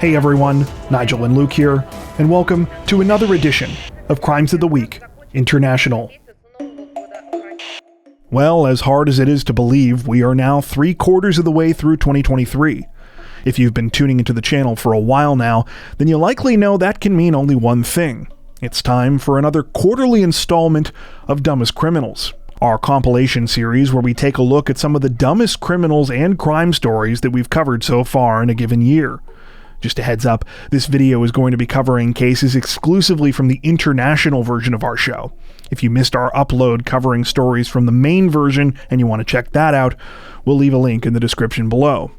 Hey everyone, Nigel and Luke here, and welcome to another edition of Crimes of the Week International. Well, as hard as it is to believe, we are now 3/4 of the way through 2023. If you've been tuning into the channel for a while now, then you likely know that can mean only one thing. It's time for another quarterly installment of Dumbest Criminals, our compilation series where we take a look at some of the dumbest criminals and crime stories that we've covered so far in a given year. Just a heads up, this video is going to be covering cases exclusively from the international version of our show. If you missed our upload covering stories from the main version and you want to check that out, we'll leave a link in the description below.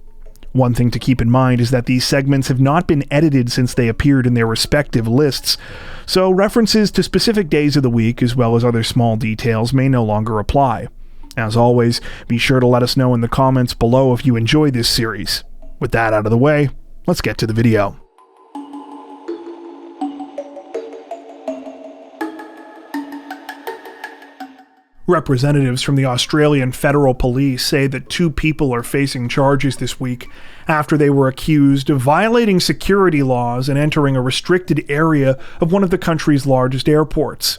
One thing to keep in mind is that these segments have not been edited since they appeared in their respective lists, so references to specific days of the week as well as other small details may no longer apply. As always, be sure to let us know in the comments below if you enjoy this series. With that out of the way, let's get to the video. Representatives from the Australian Federal Police say that 2 people are facing charges this week after they were accused of violating security laws and entering a restricted area of one of the country's largest airports.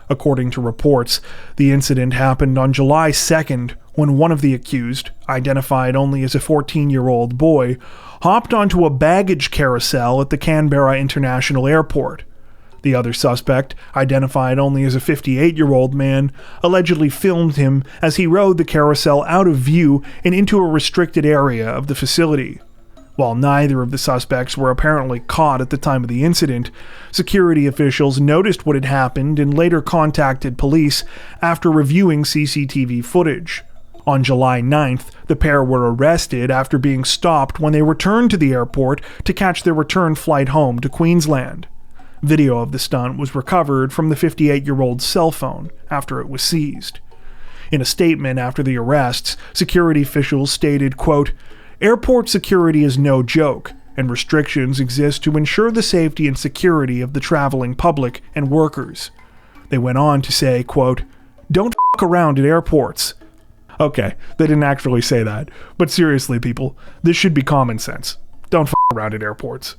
According to reports, the incident happened on July 2nd when one of the accused, identified only as a 14-year-old boy, hopped onto a baggage carousel at the Canberra International Airport. The other suspect, identified only as a 58-year-old man, allegedly filmed him as he rode the carousel out of view and into a restricted area of the facility. While neither of the suspects were apparently caught at the time of the incident, security officials noticed what had happened and later contacted police after reviewing CCTV footage. On July 9th, the pair were arrested after being stopped when they returned to the airport to catch their return flight home to Queensland. Video of the stunt was recovered from the 58-year-old's cell phone after it was seized. In a statement after the arrests, security officials stated, quote, "Airport security is no joke, and restrictions exist to ensure the safety and security of the traveling public and workers." They went on to say, quote, "Don't f*** around at airports." Okay, they didn't actually say that, but seriously people, this should be common sense. Don't f*** around at airports.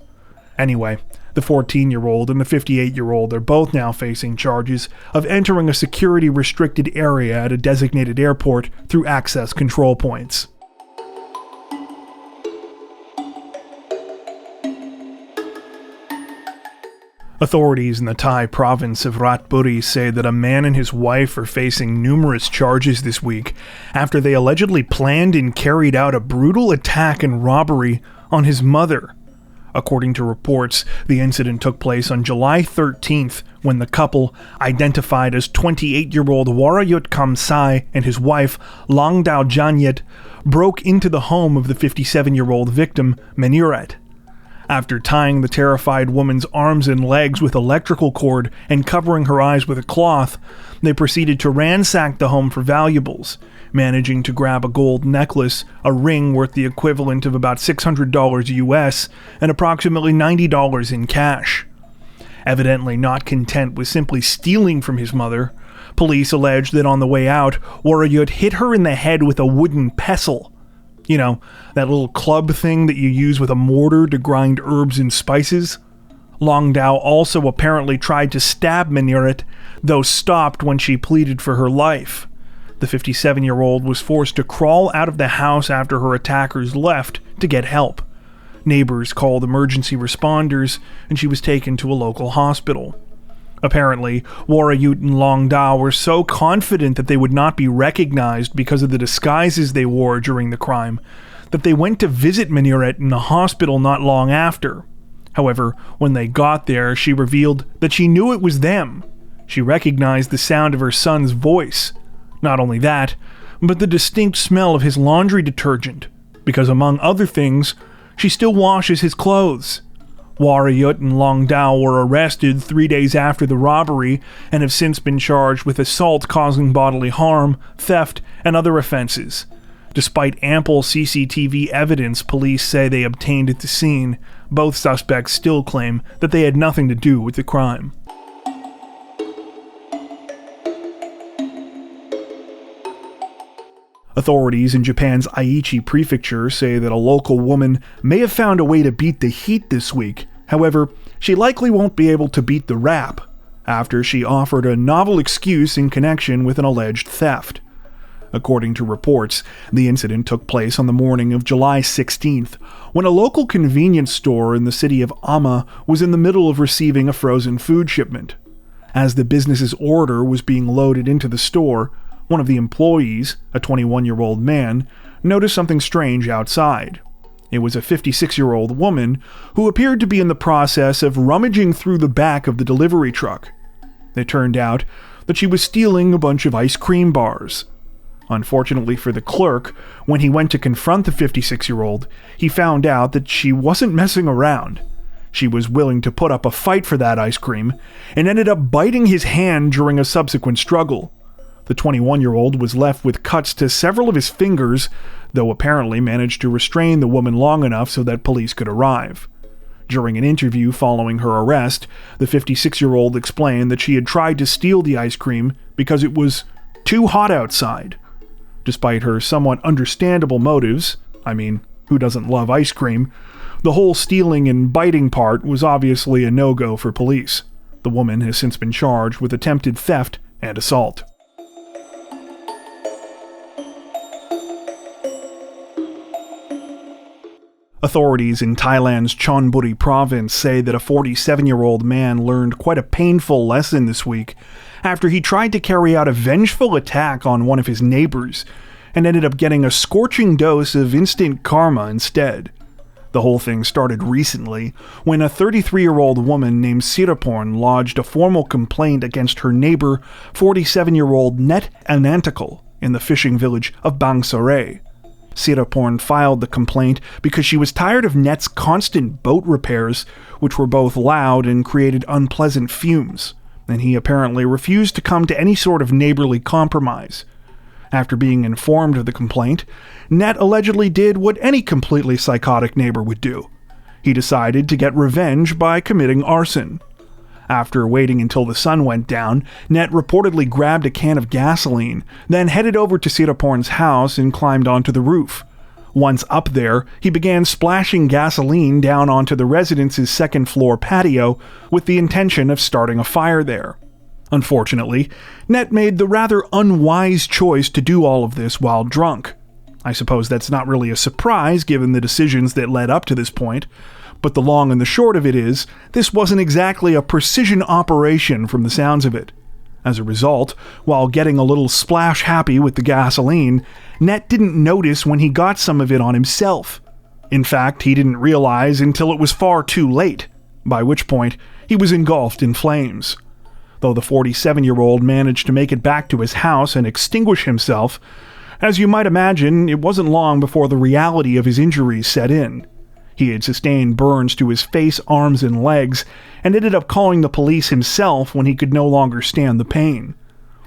Anyway, the 14-year-old and the 58-year-old are both now facing charges of entering a security-restricted area at a designated airport through access control points. Authorities in the Thai province of Ratchaburi say that a man and his wife are facing numerous charges this week after they allegedly planned and carried out a brutal attack and robbery on his mother. According to reports, the incident took place on July 13th when the couple, identified as 28-year-old Warayut Kamsai and his wife Longdao Janyet, broke into the home of the 57-year-old victim, Menuret. After tying the terrified woman's arms and legs with electrical cord and covering her eyes with a cloth, they proceeded to ransack the home for valuables, managing to grab a gold necklace, a ring worth the equivalent of about $600 US, and approximately $90 in cash. Evidently not content with simply stealing from his mother, police alleged that on the way out, Warayut hit her in the head with a wooden pestle. You know, that little club thing that you use with a mortar to grind herbs and spices. Longdao also apparently tried to stab Menuret, though stopped when she pleaded for her life. The 57-year-old was forced to crawl out of the house after her attackers left to get help. Neighbors called emergency responders, and she was taken to a local hospital. Apparently, Warayut and Longdao were so confident that they would not be recognized because of the disguises they wore during the crime, that they went to visit Menuret in the hospital not long after. However, when they got there, she revealed that she knew it was them. She recognized the sound of her son's voice. Not only that, but the distinct smell of his laundry detergent, because among other things, she still washes his clothes. Warayut and Longdao were arrested 3 days after the robbery and have since been charged with assault causing bodily harm, theft, and other offenses. Despite ample CCTV evidence police say they obtained at the scene, both suspects still claim that they had nothing to do with the crime. Authorities in Japan's Aichi prefecture say that a local woman may have found a way to beat the heat this week. However, she likely won't be able to beat the rap, after she offered a novel excuse in connection with an alleged theft. According to reports, the incident took place on the morning of July 16th, when a local convenience store in the city of Ama was in the middle of receiving a frozen food shipment. As the business's order was being loaded into the store, one of the employees, a 21-year-old man, noticed something strange outside. It was a 56-year-old woman who appeared to be in the process of rummaging through the back of the delivery truck. It turned out that she was stealing a bunch of ice cream bars. Unfortunately for the clerk, when he went to confront the 56-year-old, he found out that she wasn't messing around. She was willing to put up a fight for that ice cream, and ended up biting his hand during a subsequent struggle. The 21-year-old was left with cuts to several of his fingers, though apparently managed to restrain the woman long enough so that police could arrive. During an interview following her arrest, the 56-year-old explained that she had tried to steal the ice cream because it was too hot outside. Despite her somewhat understandable motives, I mean, who doesn't love ice cream, the whole stealing and biting part was obviously a no-go for police. The woman has since been charged with attempted theft and assault. Authorities in Thailand's Chonburi province say that a 47-year-old man learned quite a painful lesson this week after he tried to carry out a vengeful attack on one of his neighbors and ended up getting a scorching dose of instant karma instead. The whole thing started recently when a 33-year-old woman named Siraporn lodged a formal complaint against her neighbor, 47-year-old Net Anantakal, in the fishing village of Bang Sare. Siraporn filed the complaint because she was tired of Net's constant boat repairs, which were both loud and created unpleasant fumes, and he apparently refused to come to any sort of neighborly compromise. After being informed of the complaint, Net allegedly did what any completely psychotic neighbor would do. He decided to get revenge by committing arson. After waiting until the sun went down, Net reportedly grabbed a can of gasoline, then headed over to Siraporn's house and climbed onto the roof. Once up there, he began splashing gasoline down onto the residence's second-floor patio with the intention of starting a fire there. Unfortunately, Net made the rather unwise choice to do all of this while drunk. I suppose that's not really a surprise given the decisions that led up to this point, but the long and the short of it is, this wasn't exactly a precision operation from the sounds of it. As a result, while getting a little splash happy with the gasoline, Net didn't notice when he got some of it on himself. In fact, he didn't realize until it was far too late, by which point he was engulfed in flames. Though the 47-year-old managed to make it back to his house and extinguish himself, as you might imagine, it wasn't long before the reality of his injuries set in. He had sustained burns to his face, arms, and legs, and ended up calling the police himself when he could no longer stand the pain.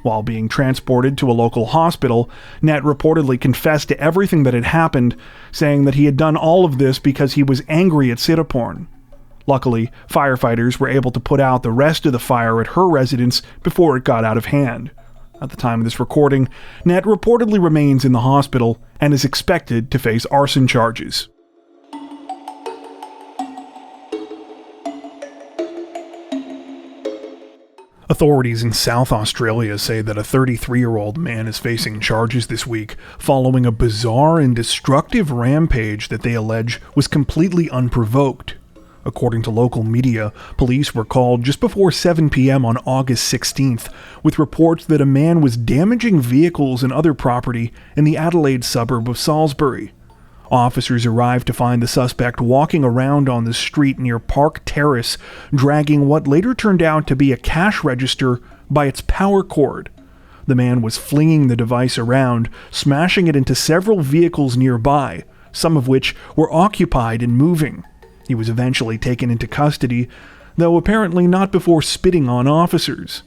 While being transported to a local hospital, Net reportedly confessed to everything that had happened, saying that he had done all of this because he was angry at Siraporn. Luckily, firefighters were able to put out the rest of the fire at her residence before it got out of hand. At the time of this recording, Net reportedly remains in the hospital and is expected to face arson charges. Authorities in South Australia say that a 33-year-old man is facing charges this week following a bizarre and destructive rampage that they allege was completely unprovoked. According to local media, police were called just before 7 p.m. on August 16th with reports that a man was damaging vehicles and other property in the Adelaide suburb of Salisbury. Officers arrived to find the suspect walking around on the street near Park Terrace, dragging what later turned out to be a cash register by its power cord. The man was flinging the device around, smashing it into several vehicles nearby, some of which were occupied and moving. He was eventually taken into custody, though apparently not before spitting on officers.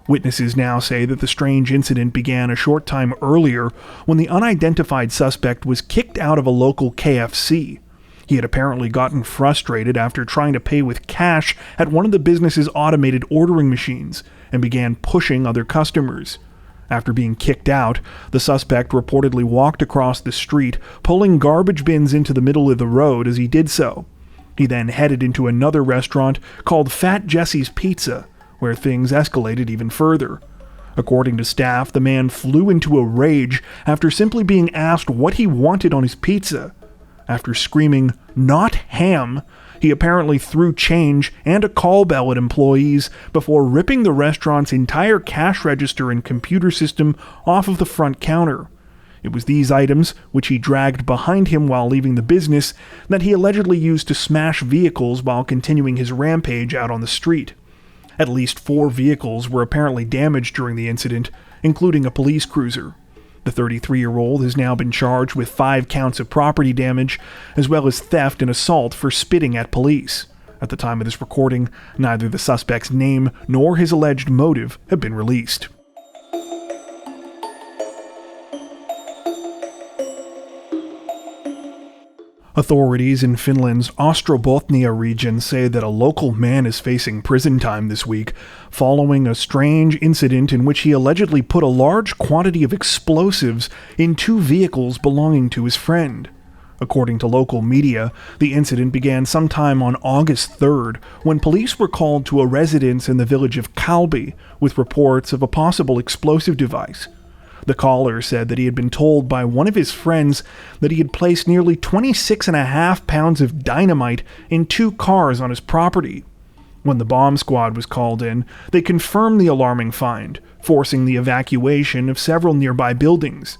Witnesses now say that the strange incident began a short time earlier when the unidentified suspect was kicked out of a local KFC. He had apparently gotten frustrated after trying to pay with cash at one of the business's automated ordering machines and began pushing other customers. After being kicked out, the suspect reportedly walked across the street, pulling garbage bins into the middle of the road as he did so. He then headed into another restaurant called Fat Jesse's Pizza, where things escalated even further. According to staff, the man flew into a rage after simply being asked what he wanted on his pizza. After screaming, "Not ham!" he apparently threw change and a call bell at employees before ripping the restaurant's entire cash register and computer system off of the front counter. It was these items, which he dragged behind him while leaving the business, that he allegedly used to smash vehicles while continuing his rampage out on the street. At least 4 vehicles were apparently damaged during the incident, including a police cruiser. The 33-year-old has now been charged with 5 counts of property damage, as well as theft and assault for spitting at police. At the time of this recording, neither the suspect's name nor his alleged motive have been released. Authorities in Finland's Ostrobothnia region say that a local man is facing prison time this week following a strange incident in which he allegedly put a large quantity of explosives in 2 vehicles belonging to his friend. According to local media, the incident began sometime on August 3rd when police were called to a residence in the village of Kållby with reports of a possible explosive device. The caller said that he had been told by one of his friends that he had placed nearly 26.5 pounds of dynamite in 2 cars on his property. When the bomb squad was called in, they confirmed the alarming find, forcing the evacuation of several nearby buildings.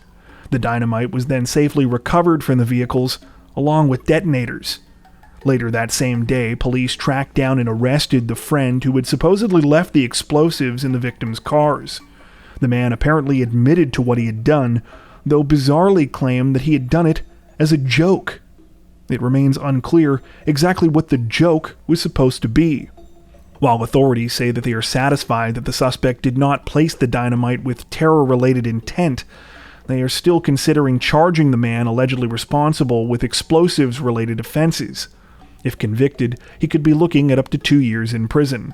The dynamite was then safely recovered from the vehicles, along with detonators. Later that same day, police tracked down and arrested the friend who had supposedly left the explosives in the victims' cars. The man apparently admitted to what he had done, though bizarrely claimed that he had done it as a joke. It remains unclear exactly what the joke was supposed to be. While authorities say that they are satisfied that the suspect did not place the dynamite with terror-related intent, they are still considering charging the man allegedly responsible with explosives-related offenses. If convicted, he could be looking at up to 2 years in prison.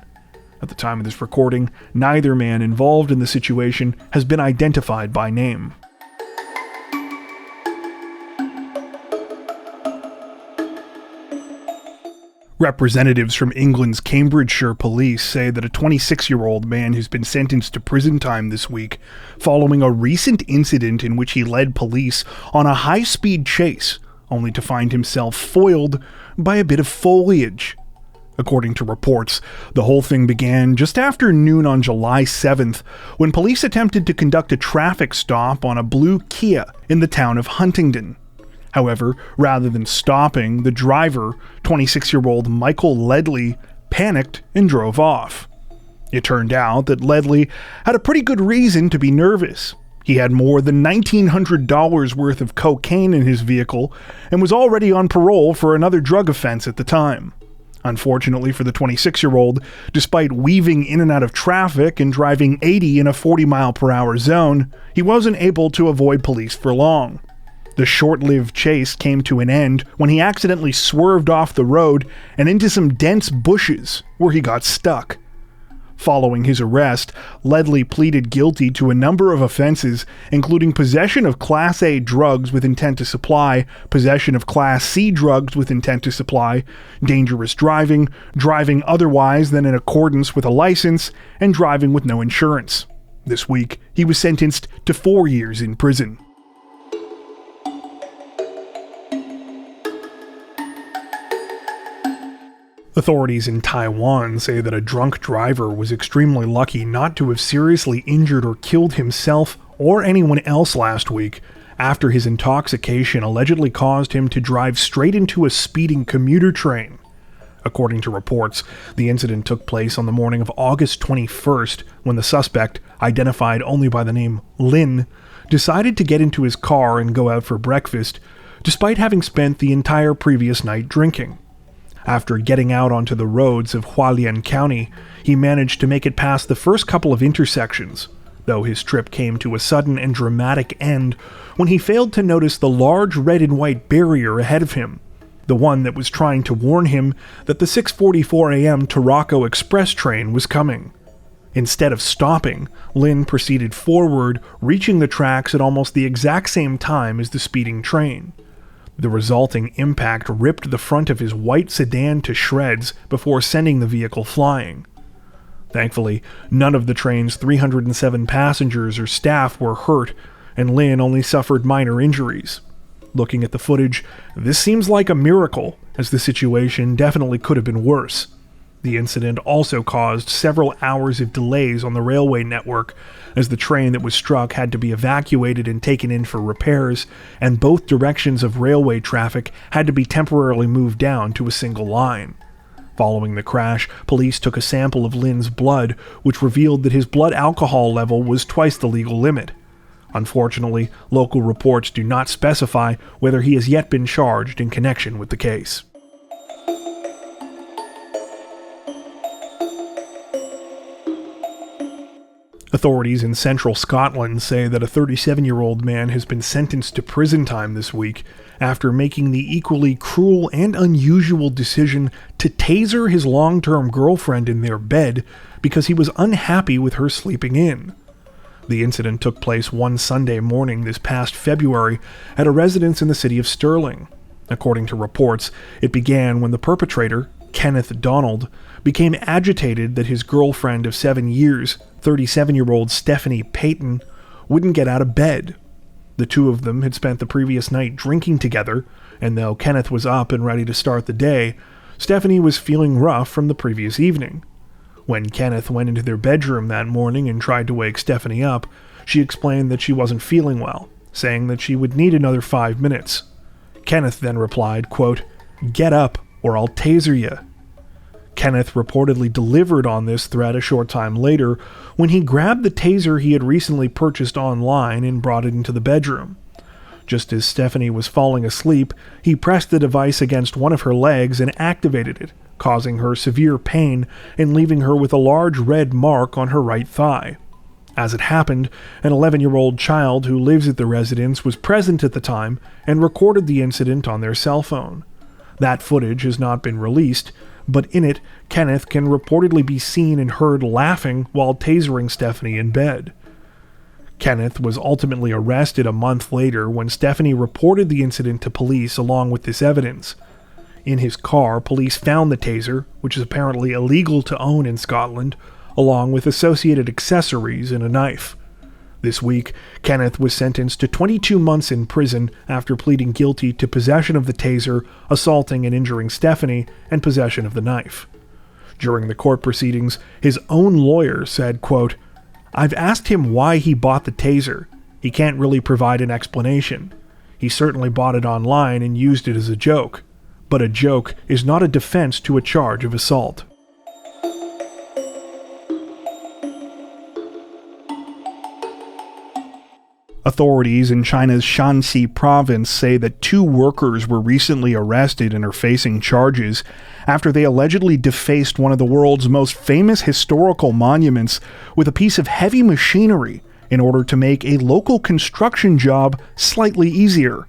At the time of this recording, neither man involved in the situation has been identified by name. Representatives from England's Cambridgeshire police say that a 26-year-old man has been sentenced to prison time this week following a recent incident in which he led police on a high-speed chase, only to find himself foiled by a bit of foliage. According to reports, the whole thing began just after noon on July 7th, when police attempted to conduct a traffic stop on a blue Kia in the town of Huntingdon. However, rather than stopping, the driver, 26-year-old Michael Ledley, panicked and drove off. It turned out that Ledley had a pretty good reason to be nervous. He had more than $1,900 worth of cocaine in his vehicle and was already on parole for another drug offense at the time. Unfortunately for the 26-year-old, despite weaving in and out of traffic and driving 80 in a 40-mile-per-hour zone, he wasn't able to avoid police for long. The short-lived chase came to an end when he accidentally swerved off the road and into some dense bushes, where he got stuck. Following his arrest, Ledley pleaded guilty to a number of offenses, including possession of Class A drugs with intent to supply, possession of Class C drugs with intent to supply, dangerous driving, driving otherwise than in accordance with a license, and driving with no insurance. This week, he was sentenced to 4 years in prison. Authorities in Taiwan say that a drunk driver was extremely lucky not to have seriously injured or killed himself or anyone else last week after his intoxication allegedly caused him to drive straight into a speeding commuter train. According to reports, the incident took place on the morning of August 21st when the suspect, identified only by the name Lin, decided to get into his car and go out for breakfast, despite having spent the entire previous night drinking. After getting out onto the roads of Xiulin County, he managed to make it past the first couple of intersections, though his trip came to a sudden and dramatic end when he failed to notice the large red and white barrier ahead of him, the one that was trying to warn him that the 6:44 a.m. Tarako Express train was coming. Instead of stopping, Lin proceeded forward, reaching the tracks at almost the exact same time as the speeding train. The resulting impact ripped the front of his white sedan to shreds before sending the vehicle flying. Thankfully, none of the train's 307 passengers or staff were hurt, and Lin only suffered minor injuries. Looking at the footage, this seems like a miracle, as the situation definitely could have been worse. The incident also caused several hours of delays on the railway network, as the train that was struck had to be evacuated and taken in for repairs, and both directions of railway traffic had to be temporarily moved down to a single line. Following the crash, police took a sample of Lin's blood, which revealed that his blood alcohol level was twice the legal limit. Unfortunately, local reports do not specify whether he has yet been charged in connection with the case. Authorities in central Scotland say that a 37-year-old man has been sentenced to prison time this week after making the equally cruel and unusual decision to taser his long-term girlfriend in their bed because he was unhappy with her sleeping in. The incident took place one Sunday morning this past February at a residence in the city of Stirling. According to reports, it began when the perpetrator, Kenneth Donald, became agitated that his girlfriend of 7 years, 37-year-old Stephanie Payton, wouldn't get out of bed. The two of them had spent the previous night drinking together, and though Kenneth was up and ready to start the day, Stephanie was feeling rough from the previous evening. When Kenneth went into their bedroom that morning and tried to wake Stephanie up, she explained that she wasn't feeling well, saying that she would need another 5 minutes. Kenneth then replied, quote, "Get up or I'll taser you." Kenneth reportedly delivered on this threat a short time later when he grabbed the taser he had recently purchased online and brought it into the bedroom. Just as Stephanie was falling asleep, he pressed the device against one of her legs and activated it, causing her severe pain and leaving her with a large red mark on her right thigh. As it happened, an 11-year-old child who lives at the residence was present at the time and recorded the incident on their cell phone. That footage has not been released, but in it, Kenneth can reportedly be seen and heard laughing while tasering Stephanie in bed. Kenneth was ultimately arrested a month later when Stephanie reported the incident to police along with this evidence. In his car, police found the taser, which is apparently illegal to own in Scotland, along with associated accessories and a knife. This week, Kenneth was sentenced to 22 months in prison after pleading guilty to possession of the taser, assaulting and injuring Stephanie, and possession of the knife. During the court proceedings, his own lawyer said, quote, "I've asked him why he bought the taser. He can't really provide an explanation. He certainly bought it online and used it as a joke. But a joke is not a defense to a charge of assault." Authorities in China's Shanxi province say that 2 workers were recently arrested and are facing charges after they allegedly defaced one of the world's most famous historical monuments with a piece of heavy machinery in order to make a local construction job slightly easier.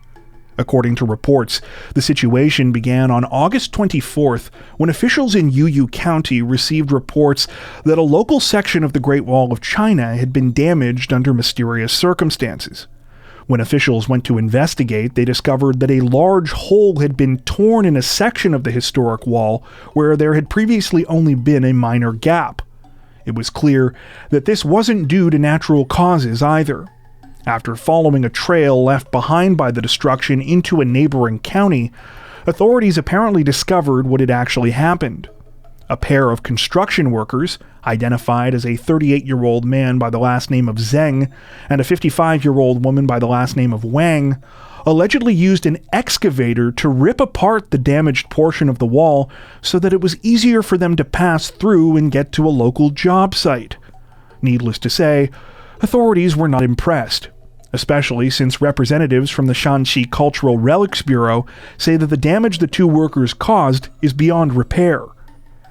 According to reports, the situation began on August 24th when officials in Youyu County received reports that a local section of the Great Wall of China had been damaged under mysterious circumstances. When officials went to investigate, they discovered that a large hole had been torn in a section of the historic wall where there had previously only been a minor gap. It was clear that this wasn't due to natural causes either. After following a trail left behind by the destruction into a neighboring county, authorities apparently discovered what had actually happened. A pair of construction workers, identified as a 38-year-old man by the last name of Zheng and a 55-year-old woman by the last name of Wang, allegedly used an excavator to rip apart the damaged portion of the wall so that it was easier for them to pass through and get to a local job site. Needless to say, authorities were not impressed, especially since representatives from the Shanxi Cultural Relics Bureau say that the damage the 2 workers caused is beyond repair.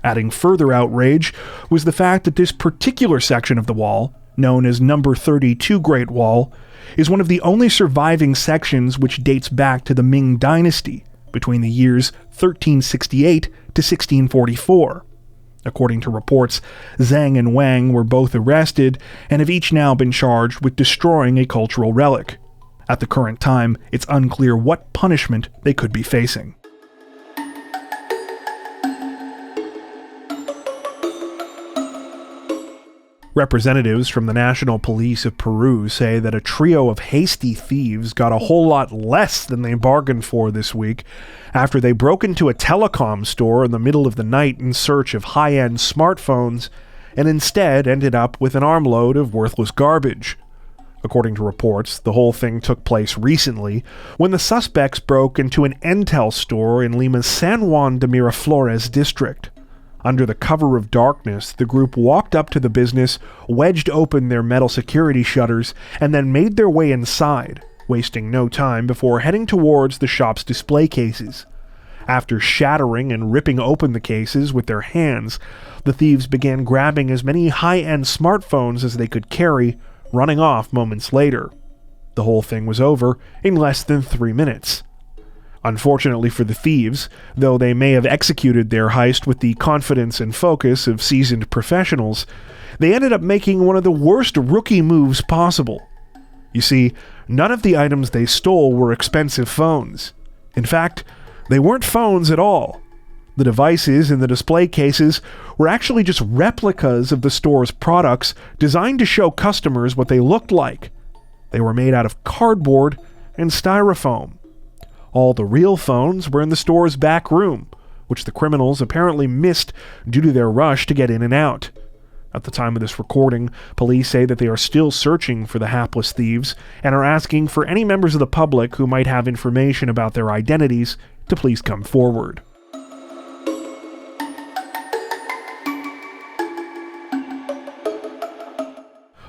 Adding further outrage was the fact that this particular section of the wall, known as Number 32 Great Wall, is one of the only surviving sections which dates back to the Ming Dynasty, between the years 1368 to 1644. According to reports, Zhang and Wang were both arrested and have each now been charged with destroying a cultural relic. At the current time, it's unclear what punishment they could be facing. Representatives from the National Police of Peru say that a trio of hasty thieves got a whole lot less than they bargained for this week after they broke into a telecom store in the middle of the night in search of high-end smartphones and instead ended up with an armload of worthless garbage. According to reports, the whole thing took place recently when the suspects broke into an Int'l store in Lima's San Juan de Miraflores district. Under the cover of darkness, the group walked up to the business, wedged open their metal security shutters, and then made their way inside, wasting no time before heading towards the shop's display cases. After shattering and ripping open the cases with their hands, the thieves began grabbing as many high-end smartphones as they could carry, running off moments later. The whole thing was over in less than 3 minutes. Unfortunately for the thieves, though they may have executed their heist with the confidence and focus of seasoned professionals, they ended up making one of the worst rookie moves possible. You see, none of the items they stole were expensive phones. In fact, they weren't phones at all. The devices in the display cases were actually just replicas of the store's products designed to show customers what they looked like. They were made out of cardboard and styrofoam. All the real phones were in the store's back room, which the criminals apparently missed due to their rush to get in and out. At the time of this recording, police say that they are still searching for the hapless thieves and are asking for any members of the public who might have information about their identities to please come forward.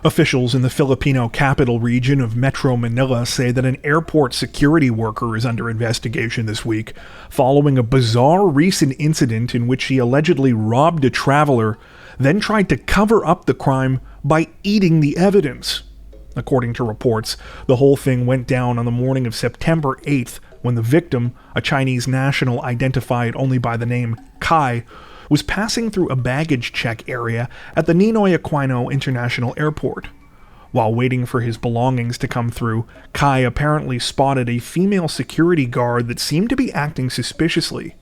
Officials in the Filipino capital region of Metro Manila say that an airport security worker is under investigation this week, following a bizarre recent incident in which he allegedly robbed a traveler, then tried to cover up the crime by eating the evidence. According to reports, the whole thing went down on the morning of September 8th, when the victim, a Chinese national identified only by the name Kai, was passing through a baggage check area at the Ninoy Aquino International Airport. While waiting for his belongings to come through, Kai apparently spotted a female security guard that seemed to be acting suspiciously.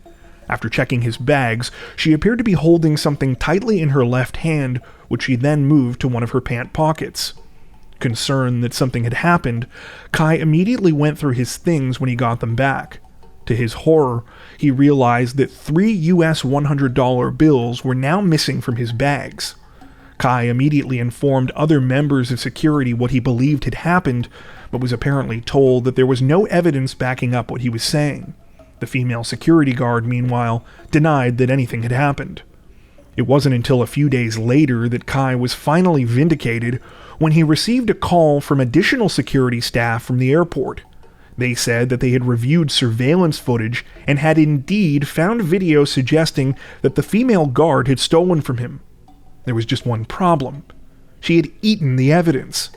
After checking his bags, she appeared to be holding something tightly in her left hand, which she then moved to one of her pant pockets. Concerned that something had happened, Kai immediately went through his things when he got them back. To his horror, he realized that 3 US $100 bills were now missing from his bags. Kai immediately informed other members of security what he believed had happened, but was apparently told that there was no evidence backing up what he was saying. The female security guard, meanwhile, denied that anything had happened. It wasn't until a few days later that Kai was finally vindicated when he received a call from additional security staff from the airport. They said that they had reviewed surveillance footage and had indeed found video suggesting that the female guard had stolen from him. There was just one problem. She had eaten the evidence.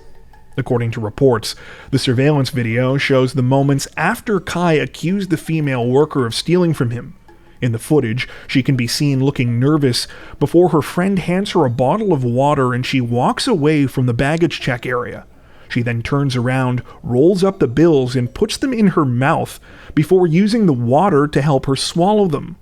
According to reports, the surveillance video shows the moments after Kai accused the female worker of stealing from him. In the footage, she can be seen looking nervous before her friend hands her a bottle of water and she walks away from the baggage check area. She then turns around, rolls up the bills, and puts them in her mouth before using the water to help her swallow them.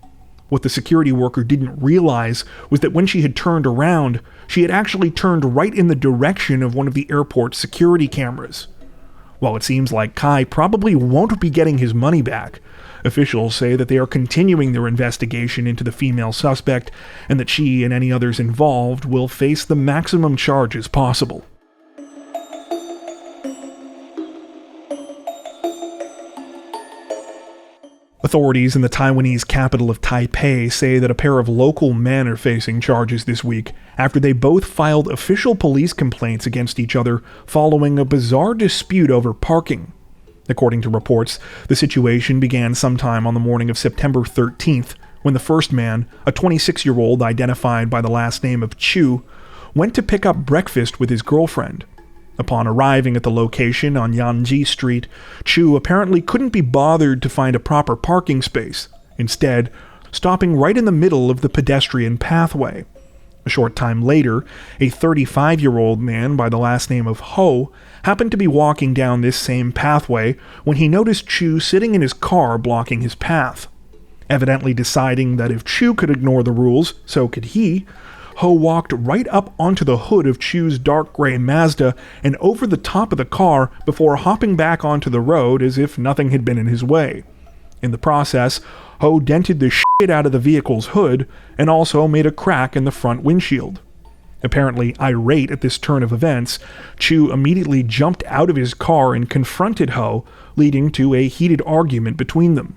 What the security worker didn't realize was that when she had turned around, she had actually turned right in the direction of one of the airport's security cameras. While it seems like Kai probably won't be getting his money back, officials say that they are continuing their investigation into the female suspect and that she and any others involved will face the maximum charges possible. Authorities in the Taiwanese capital of Taipei say that a pair of local men are facing charges this week after they both filed official police complaints against each other following a bizarre dispute over parking. According to reports, the situation began sometime on the morning of September 13th, when the first man, a 26-year-old identified by the last name of Chu, went to pick up breakfast with his girlfriend. Upon arriving at the location on Yanji Street, Chu apparently couldn't be bothered to find a proper parking space. Instead, stopping right in the middle of the pedestrian pathway. A short time later, a 35-year-old man by the last name of Ho happened to be walking down this same pathway when he noticed Chu sitting in his car blocking his path. Evidently deciding that if Chu could ignore the rules, so could he, Ho walked right up onto the hood of Chu's dark gray Mazda and over the top of the car before hopping back onto the road as if nothing had been in his way. In the process, Ho dented the shit out of the vehicle's hood and also made a crack in the front windshield. Apparently irate at this turn of events, Chu immediately jumped out of his car and confronted Ho, leading to a heated argument between them.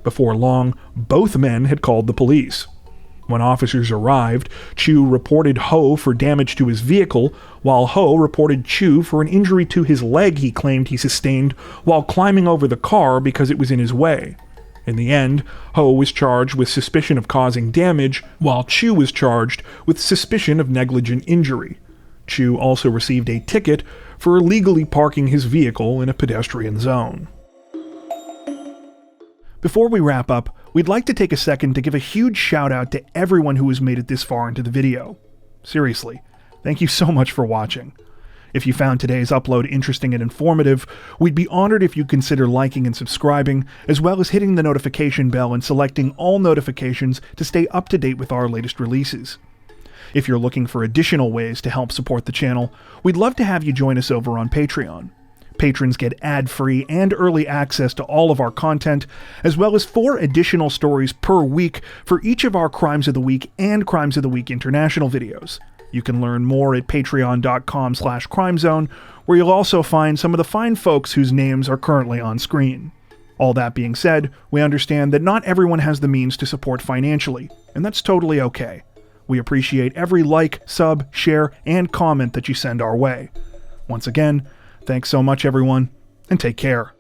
Before long, both men had called the police. When officers arrived, Chu reported Ho for damage to his vehicle, while Ho reported Chu for an injury to his leg he claimed he sustained while climbing over the car because it was in his way. In the end, Ho was charged with suspicion of causing damage, while Chu was charged with suspicion of negligent injury. Chu also received a ticket for illegally parking his vehicle in a pedestrian zone. Before we wrap up, we'd like to take a second to give a huge shout out to everyone who has made it this far into the video. Seriously, thank you so much for watching. If you found today's upload interesting and informative, we'd be honored if you'd consider liking and subscribing, as well as hitting the notification bell and selecting all notifications to stay up to date with our latest releases. If you're looking for additional ways to help support the channel, we'd love to have you join us over on Patreon. Patrons get ad-free and early access to all of our content, as well as 4 additional stories per week for each of our Crimes of the Week and Crimes of the Week International videos. You can learn more at patreon.com/crimezone, where you'll also find some of the fine folks whose names are currently on screen. All that being said, we understand that not everyone has the means to support financially, and that's totally okay. We appreciate every like, sub, share, and comment that you send our way. Once again, thanks so much, everyone, and take care.